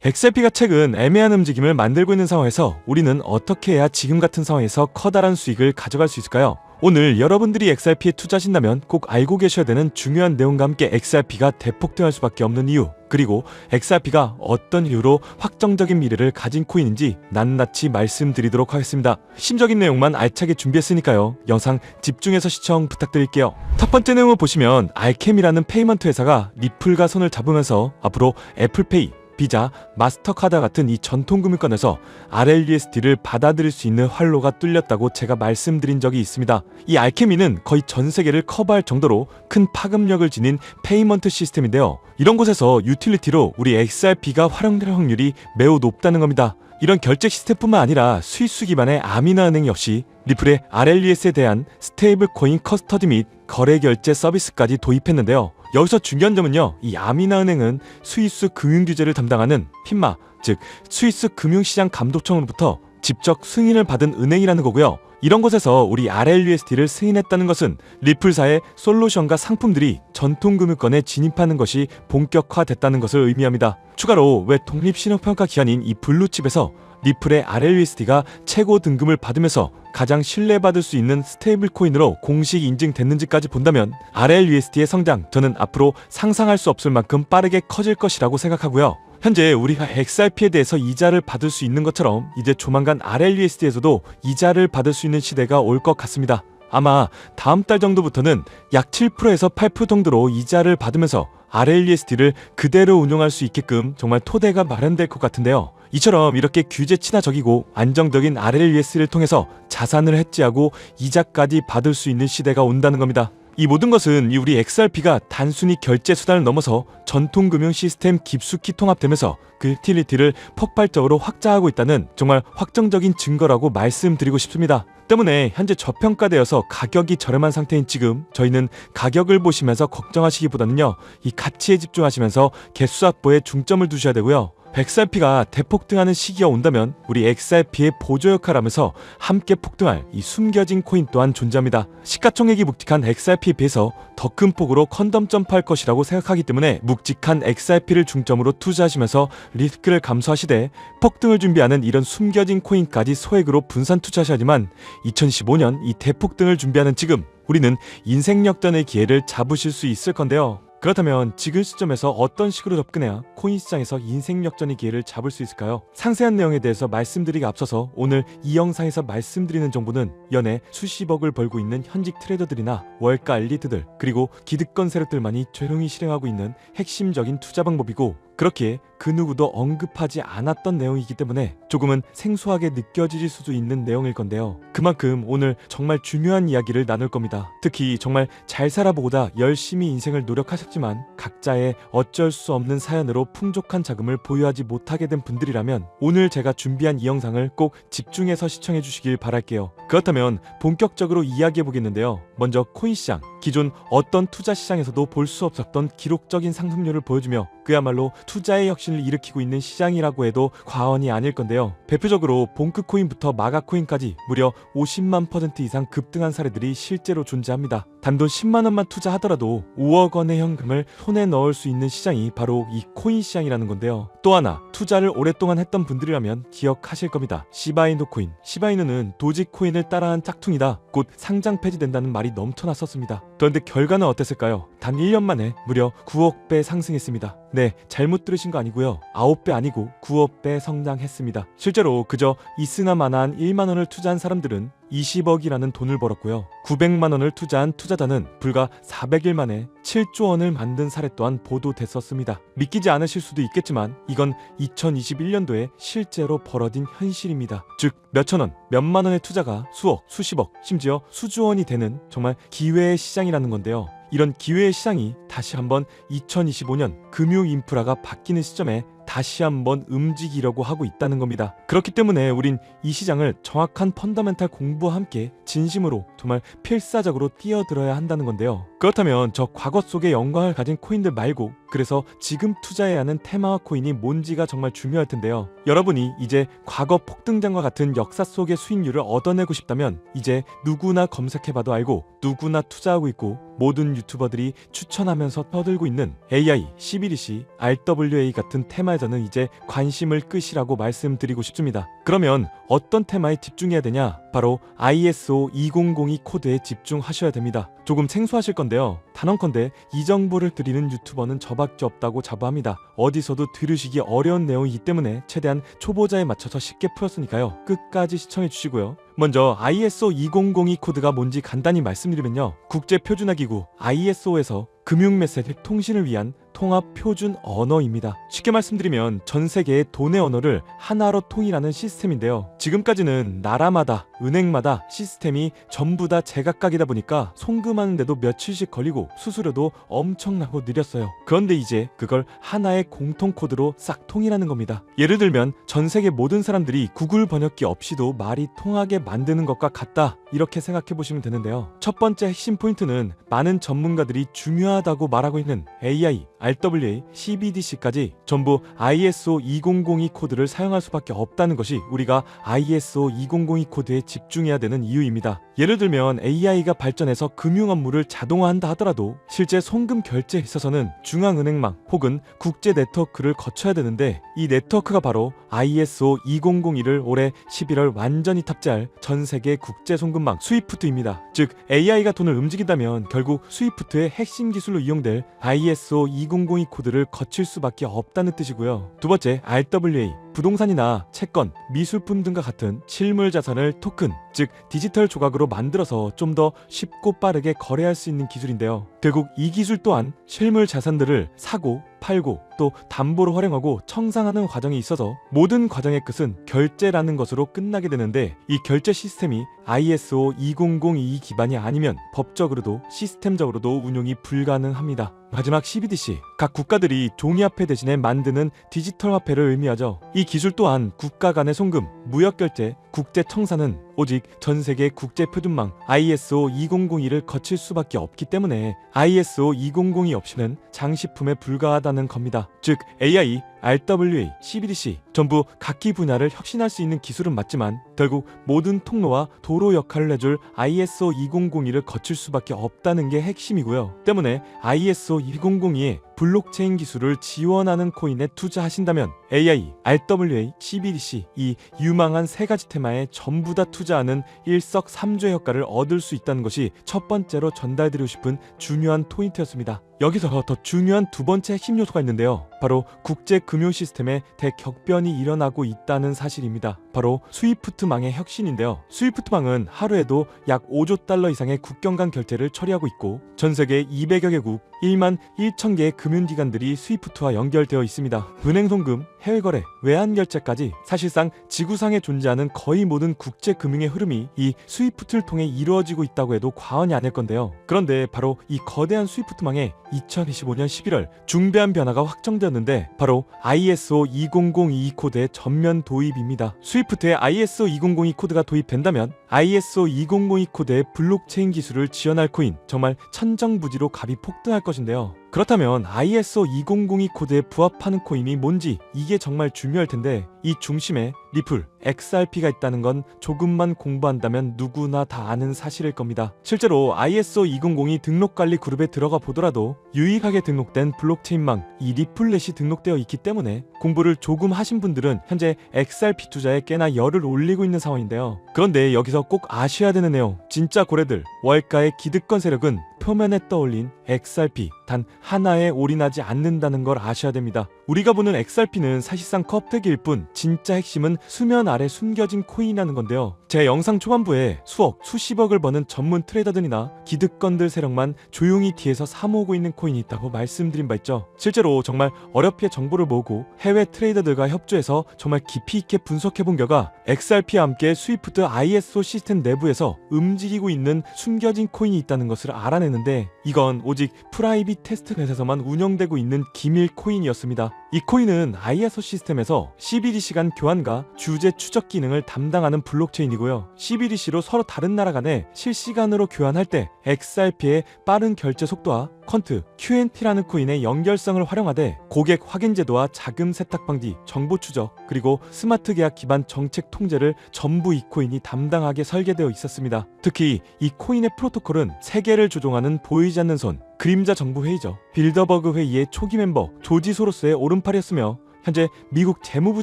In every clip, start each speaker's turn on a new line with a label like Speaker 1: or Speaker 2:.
Speaker 1: XRP가 최근 애매한 움직임을 만들고 있는 상황에서 우리는 어떻게 해야 지금 같은 상황에서 커다란 수익을 가져갈 수 있을까요? 오늘 여러분들이 XRP에 투자하신다면 꼭 알고 계셔야 되는 중요한 내용과 함께 XRP가 대폭등할 수밖에 없는 이유, 그리고 XRP가 어떤 이유로 확정적인 미래를 가진 코인인지 낱낱이 말씀드리도록 하겠습니다. 심적인 내용만 알차게 준비했으니까요. 영상 집중해서 시청 부탁드릴게요. 첫 번째 내용을 보시면 알캠이라는 페이먼트 회사가 리플과 손을 잡으면서 앞으로 애플페이, 비자, 마스터카드 같은 이 전통금융권에서 RLUSD를 받아들일 수 있는 활로가 뚫렸다고 제가 말씀드린 적이 있습니다. 이 알케미는 거의 전 세계를 커버할 정도로 큰 파급력을 지닌 페이먼트 시스템인데요. 이런 곳에서 유틸리티로 우리 XRP가 활용될 확률이 매우 높다는 겁니다. 이런 결제 시스템뿐만 아니라 스위스 기반의 아미나은행 역시 리플의 RLUS에 대한 스테이블 코인 커스터디 및 거래 결제 서비스까지 도입했는데요. 여기서 중요한 점은요, 이 아미나은행은 스위스 금융규제를 담당하는 핀마, 즉 스위스 금융시장 감독청으로부터 직접 승인을 받은 은행이라는 거고요. 이런 곳에서 우리 RLUSD를 승인했다는 것은 리플사의 솔루션과 상품들이 전통금융권에 진입하는 것이 본격화됐다는 것을 의미합니다. 추가로 왜 독립신용평가 기관인 이 블루칩에서 리플의 RLUSD가 최고 등급을 받으면서 가장 신뢰받을 수 있는 스테이블 코인으로 공식 인증됐는지까지 본다면 RLUSD의 성장, 저는 앞으로 상상할 수 없을 만큼 빠르게 커질 것이라고 생각하고요. 현재 우리가 XRP에 대해서 이자를 받을 수 있는 것처럼 이제 조만간 RLUSD에서도 이자를 받을 수 있는 시대가 올 것 같습니다. 아마 다음 달 정도부터는 약 7%에서 8% 정도로 이자를 받으면서 RLUSD를 그대로 운용할 수 있게끔 정말 토대가 마련될 것 같은데요. 이처럼 이렇게 규제 친화적이고 안정적인 RLUSD를 통해서 자산을 해지하고 이자까지 받을 수 있는 시대가 온다는 겁니다. 이 모든 것은 우리 XRP가 단순히 결제 수단을 넘어서 전통금융 시스템 깊숙이 통합되면서 그 유틸리티를 폭발적으로 확장하고 있다는 정말 확정적인 증거라고 말씀드리고 싶습니다. 때문에 현재 저평가되어서 가격이 저렴한 상태인 지금 저희는 가격을 보시면서 걱정하시기보다는요, 이 가치에 집중하시면서 개수 확보에 중점을 두셔야 되고요. XRP가 대폭등하는 시기가 온다면 우리 XRP의 보조 역할을 하면서 함께 폭등할 이 숨겨진 코인 또한 존재합니다. 시가총액이 묵직한 XRP에 비해서 더 큰 폭으로 컨덤 점프할 것이라고 생각하기 때문에 묵직한 XRP를 중점으로 투자하시면서 리스크를 감소하시되 폭등을 준비하는 이런 숨겨진 코인까지 소액으로 분산 투자하셔야지만 2025년 이 대폭등을 준비하는 지금 우리는 인생 역전의 기회를 잡으실 수 있을 건데요. 그렇다면 지금 시점에서 어떤 식으로 접근해야 코인 시장에서 인생 역전의 기회를 잡을 수 있을까요? 상세한 내용에 대해서 말씀드리기 앞서서 오늘 이 영상에서 말씀드리는 정보는 연애 수십억을 벌고 있는 현직 트레이더들이나 월가 엘리트들, 그리고 기득권 세력들만이 조용히 실행하고 있는 핵심적인 투자 방법이고, 그렇게 그 누구도 언급하지 않았던 내용이기 때문에 조금은 생소하게 느껴질 수도 있는 내용일 건데요. 그만큼 오늘 정말 중요한 이야기를 나눌 겁니다. 특히 정말 잘 살아보고다 열심히 인생을 노력하셨지만 각자의 어쩔 수 없는 사연으로 풍족한 자금을 보유하지 못하게 된 분들이라면 오늘 제가 준비한 이 영상을 꼭 집중해서 시청해 주시길 바랄게요. 그렇다면 본격적으로 이야기해 보겠는데요. 먼저 코인 시장, 기존 어떤 투자 시장에서도 볼 수 없었던 기록적인 상승률을 보여주며 그야말로 투자의 혁신을 일으키고 있는 시장이라고 해도 과언이 아닐 건데요. 대표적으로 봉크코인부터 마가코인까지 무려 50만 % 이상 급등한 사례들이 실제로 존재합니다. 단돈 10만 원만 투자하더라도 5억 원의 현금을 손에 넣을 수 있는 시장이 바로 이 코인 시장이라는 건데요. 또 하나, 투자를 오랫동안 했던 분들이라면 기억하실 겁니다. 시바이누 코인. 시바이누는 도지코인을 따라한 짝퉁이다, 곧 상장 폐지된다는 말이 넘쳐났었습니다. 그런데 결과는 어땠을까요? 단 1년 만에 무려 9억 배 상승했습니다. 네, 잘못 들으신 거 아니고요. 9배 아니고 9억 배 성장했습니다. 실제로 그저 이스나마나한 1만 원을 투자한 사람들은 20억이라는 돈을 벌었고요. 900만 원을 투자한 투자자는 불과 400일 만에 7조 원을 만든 사례 또한 보도됐었습니다. 믿기지 않으실 수도 있겠지만 이건 2021년도에 실제로 벌어진 현실입니다. 즉 몇천 원, 몇만 원의 투자가 수억, 수십억, 심지어 수조 원이 되는 정말 기회의 시장이라는 건데요. 이런 기회의 시장이 다시 한번 2025년 금융 인프라가 바뀌는 시점에 다시 한번 움직이려고 하고 있다는 겁니다. 그렇기 때문에 우린 이 시장을 정확한 펀더멘탈 공부와 함께 진심으로 정말 필사적으로 뛰어들어야 한다는 건데요. 그렇다면 저 과거 속의 영광을 가진 코인들 말고 그래서 지금 투자해야 하는 테마와 코인이 뭔지가 정말 중요할 텐데요. 여러분이 이제 과거 폭등장과 같은 역사 속의 수익률을 얻어내고 싶다면 이제 누구나 검색해봐도 알고 누구나 투자하고 있고 모든 유튜버들이 추천하면서 떠들고 있는 AI, CBDC, RWA 같은 테마에서는 이제 관심을 끄시라고 말씀드리고 싶습니다. 그러면 어떤 테마에 집중해야 되냐? 바로 ISO 2002 코드에 집중하셔야 됩니다. 조금 생소하실 건데요. 단언컨대 이 정보를 드리는 유튜버는 저밖에 없다고 자부합니다. 어디서도 들으시기 어려운 내용이기 때문에 최대한 초보자에 맞춰서 쉽게 풀었으니까요. 끝까지 시청해 주시고요. 먼저 ISO 2002 코드가 뭔지 간단히 말씀드리면요. 국제표준화기구 ISO에서 금융메시지 통신을 위한 통합 표준 언어입니다. 쉽게 말씀드리면 전 세계의 돈의 언어를 하나로 통일하는 시스템인데요. 지금까지는 나라마다 은행마다 시스템이 전부 다 제각각이다 보니까 송금하는데도 며칠씩 걸리고 수수료도 엄청나고 느렸어요. 그런데 이제 그걸 하나의 공통 코드로 싹 통일하는 겁니다. 예를 들면 전 세계 모든 사람들이 구글 번역기 없이도 말이 통하게 만드는 것과 같다, 이렇게 생각해 보시면 되는데요. 첫 번째 핵심 포인트는 많은 전문가들이 중요하다고 말하고 있는 AI, RWA, CBDC까지 전부 ISO 2002 코드를 사용할 수밖에 없다는 것이 우리가 ISO 2002 코드에 집중해야 되는 이유입니다. 예를 들면 AI가 발전해서 금융 업무를 자동화한다 하더라도 실제 송금 결제에 있어서는 중앙은행망 혹은 국제 네트워크를 거쳐야 되는데 이 네트워크가 바로 ISO 2001을 올해 11월 완전히 탑재할 전 세계 국제 송금망 스위프트입니다. 즉 AI가 돈을 움직인다면 결국 스위프트의 핵심 기술로 이용될 ISO 2002 코드를 거칠 수밖에 없다는 뜻이고요. 두 번째, RWA. 부동산이나 채권, 미술품 등과 같은 실물 자산을 토큰, 즉 디지털 조각으로 만들어서 좀 더 쉽고 빠르게 거래할 수 있는 기술인데요. 결국 이 기술 또한 실물 자산들을 사고 팔고 또 담보로 활용하고 청산하는 과정이 있어서 모든 과정의 끝은 결제라는 것으로 끝나게 되는데 이 결제 시스템이 ISO 2002 기반이 아니면 법적으로도 시스템적으로도 운용이 불가능합니다. 마지막 CBDC, 각 국가들이 종이화폐 대신에 만드는 디지털 화폐를 의미하죠. 이 기술 또한 국가 간의 송금, 무역결제, 국제청산은 오직 전 세계 국제표준망 ISO 2002를 거칠 수밖에 없기 때문에 ISO 2002 없이는 장식품에 불과하다는 겁니다. 즉 AI, RWA, CBDC 전부 각기 분야를 혁신할 수 있는 기술은 맞지만 결국 모든 통로와 도로 역할을 해줄 ISO 2002를 거칠 수밖에 없다는 게 핵심이고요. 때문에 ISO 2002에 블록체인 기술을 지원하는 코인에 투자하신다면 AI, RWA, CBDC 이 유망한 세 가지 테마에 전부 다 투자하는 일석삼조의 효과를 얻을 수 있다는 것이 첫 번째로 전달드리고 싶은 중요한 포인트였습니다. 여기서 더 중요한 두 번째 핵심 요소가 있는데요. 바로 국제 금융 시스템에 대격변이 일어나고 있다는 사실입니다. 바로 스위프트망의 혁신인데요. 스위프트망은 하루에도 약 5조 달러 이상의 국경 간 결제를 처리하고 있고 전 세계 200여 개국 1만 1천 개의 금융기관들이 스위프트와 연결되어 있습니다. 은행 송금, 해외 거래, 외환 결제까지 사실상 지구상에 존재하는 거의 모든 국제 금융의 흐름이 이 스위프트를 통해 이루어지고 있다고 해도 과언이 아닐 건데요. 그런데 바로 이 거대한 스위프트망에 2025년 11월 중대한 변화가 확정되었는데 바로 ISO 2002 코드의 전면 도입입니다. 스위프트에 ISO 2002 코드가 도입된다면 ISO 2002 코드의 블록체인 기술을 지원할 코인 정말 천정부지로 값이 폭등할 것인데요. 그렇다면 ISO 2002 코드에 부합하는 코인이 뭔지 이게 정말 중요할 텐데 이 중심에 리플, XRP가 있다는 건 조금만 공부한다면 누구나 다 아는 사실일 겁니다. 실제로 ISO 2002 등록관리 그룹에 들어가 보더라도 유일하게 등록된 블록체인망 이 리플렛이 등록되어 있기 때문에 공부를 조금 하신 분들은 현재 XRP 투자에 꽤나 열을 올리고 있는 상황인데요. 그런데 여기서 꼭 아셔야 되는 내용, 진짜 고래들, 월가의 기득권 세력은 표면에 떠올린 XRP 단 하나에 올인하지 않는다는 걸 아셔야 됩니다. 우리가 보는 XRP는 사실상 껍데기일 뿐 진짜 핵심은 수면 아래 숨겨진 코인이라는 건데요. 제 영상 초반부에 수억, 수십억을 버는 전문 트레이더들이나 기득권들 세력만 조용히 뒤에서 사모으고 있는 코인이 있다고 말씀드린 바 있죠. 실제로 정말 어렵게 정보를 모으고 해외 트레이더들과 협조해서 정말 깊이 있게 분석해본 결과 XRP와 함께 스위프트 ISO 시스템 내부에서 움직이고 있는 숨겨진 코인이 있다는 것을 알아내는데 이건 오직 프라이빗 테스트넷에서만 운영되고 있는 기밀 코인이었습니다. 이 코인은 ISO 시스템에서 CBDC 간 교환과 주제 추적 기능을 담당하는 블록체인이고요. CBDC로 서로 다른 나라 간에 실시간으로 교환할 때 XRP의 빠른 결제 속도와 퀀트, QNT라는 코인의 연결성을 활용하되 고객 확인 제도와 자금 세탁 방지, 정보 추적, 그리고 스마트 계약 기반 정책 통제를 전부 이 코인이 담당하게 설계되어 있었습니다. 특히 이 코인의 프로토콜은 세계를 조종하는 보이지 않는 손, 그림자 정부 회의죠. 빌더버그 회의의 초기 멤버 조지 소로스의 오른팔이었으며 현재 미국 재무부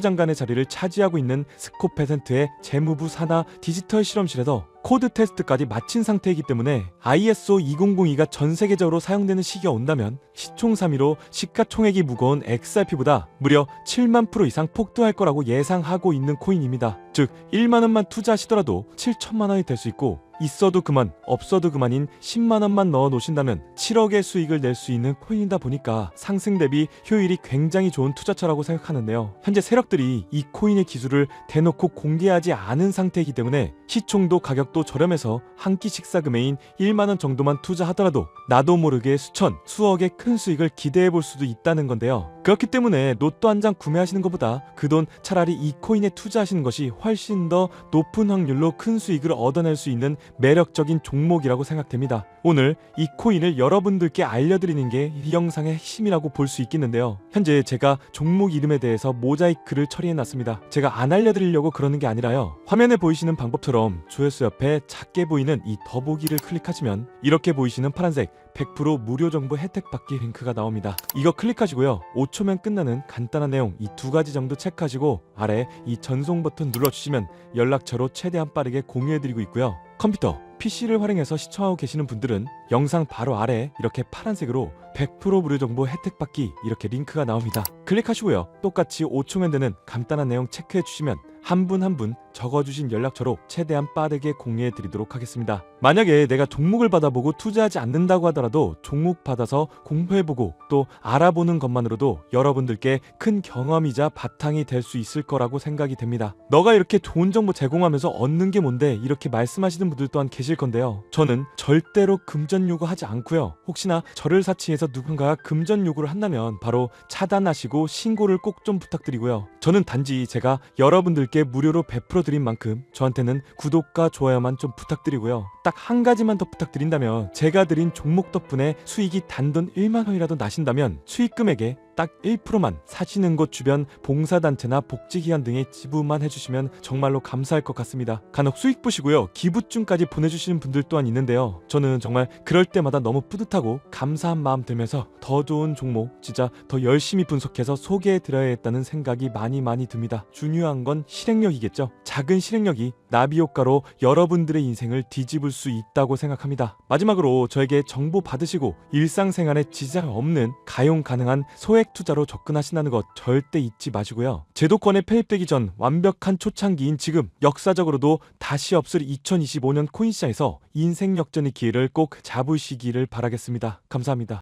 Speaker 1: 장관의 자리를 차지하고 있는 스콧 베센트의 재무부 산하 디지털 실험실에서 코드 테스트까지 마친 상태이기 때문에 ISO 2002가 전 세계적으로 사용되는 시기가 온다면 시총3위로 시가총액이 무거운 XRP보다 무려 7만 프로 이상 폭등할 거라고 예상하고 있는 코인입니다. 즉 1만 원만 투자하시더라도 7천만 원이 될 수 있고 있어도 그만 없어도 그만인 10만 원만 넣어 놓으신다면 7억의 수익을 낼 수 있는 코인이다 보니까 상승 대비 효율이 굉장히 좋은 투자처라고 생각하는데요. 현재 세력들이 이 코인의 기술을 대놓고 공개하지 않은 상태이기 때문에 시총도 가격도 저렴해서 한 끼 식사 금액인 1만 원 정도만 투자하더라도 나도 모르게 수천, 수억의 큰 수익을 기대해 볼 수도 있다는 건데요. 그렇기 때문에 로또 한 장 구매하시는 것보다 그 돈 차라리 이 코인에 투자하시는 것이 훨씬 더 높은 확률로 큰 수익을 얻어낼 수 있는 매력적인 종목이라고 생각됩니다. 오늘 이 코인을 여러분들께 알려드리는 게 이 영상의 핵심이라고 볼 수 있겠는데요. 현재 제가 종목 이름에 대해서 모자이크를 처리해놨습니다. 제가 안 알려드리려고 그러는 게 아니라요. 화면에 보이시는 방법처럼 조회수 옆에 작게 보이는 이 더보기를 클릭하시면 이렇게 보이시는 파란색 100% 무료 정보 혜택 받기 링크가 나옵니다. 이거 클릭하시고요. 5초면 끝나는 간단한 내용 이 두 가지 정도 체크하시고 아래 이 전송 버튼 눌러주시면 연락처로 최대한 빠르게 공유해드리고 있고요. 컴퓨터, PC를 활용해서 시청하고 계시는 분들은 영상 바로 아래 이렇게 파란색으로 100% 무료 정보 혜택 받기 이렇게 링크가 나옵니다. 클릭하시고요. 똑같이 5초면 되는 간단한 내용 체크해 주시면 한 분 한 분 적어주신 연락처로 최대한 빠르게 공유해 드리도록 하겠습니다. 만약에 내가 종목을 받아보고 투자하지 않는다고 하더라도 종목 받아서 공부해보고 또 알아보는 것만으로도 여러분들께 큰 경험이자 바탕이 될 수 있을 거라고 생각이 됩니다. 너가 이렇게 좋은 정보 제공하면서 얻는 게 뭔데 이렇게 말씀하시는 분들 또한 계실 건데요. 저는 절대로 금전 요구하지 않고요. 혹시나 저를 사칭해서 누군가가 금전 요구를 한다면 바로 차단하시고 신고를 꼭 좀 부탁드리고요. 저는 단지 제가 여러분들께 무료로 베풀어 드린 만큼 저한테는 구독과 좋아요만 좀 부탁드리고요. 딱 한 가지만 더 부탁드린다면 제가 드린 종목 덕분에 수익이 단돈 1만 원이라도 나신다면 수익 금액에 딱 1%만 사시는 곳 주변 봉사단체나 복지기관 등에 지부만 해주시면 정말로 감사할 것 같습니다. 간혹 수익 보시고요. 기부증까지 보내주시는 분들 또한 있는데요. 저는 정말 그럴 때마다 너무 뿌듯하고 감사한 마음 들면서 더 좋은 종목 진짜 더 열심히 분석해서 소개해드려야겠다는 생각이 많이 듭니다. 중요한 건 실행력이겠죠. 작은 실행력이 나비효과로 여러분들의 인생을 뒤집을 수 있다고 생각합니다. 마지막으로 저에게 정보 받으시고 일상생활에 지장 없는 가용 가능한 소액 투자로 접근하신다는 것 절대 잊지 마시고요. 제도권에 폐입되기 전 완벽한 초창기인 지금 역사적으로도 다시 없을 2025년 코인 시장에서 인생 역전의 기회를 꼭 잡으시기를 바라겠습니다. 감사합니다.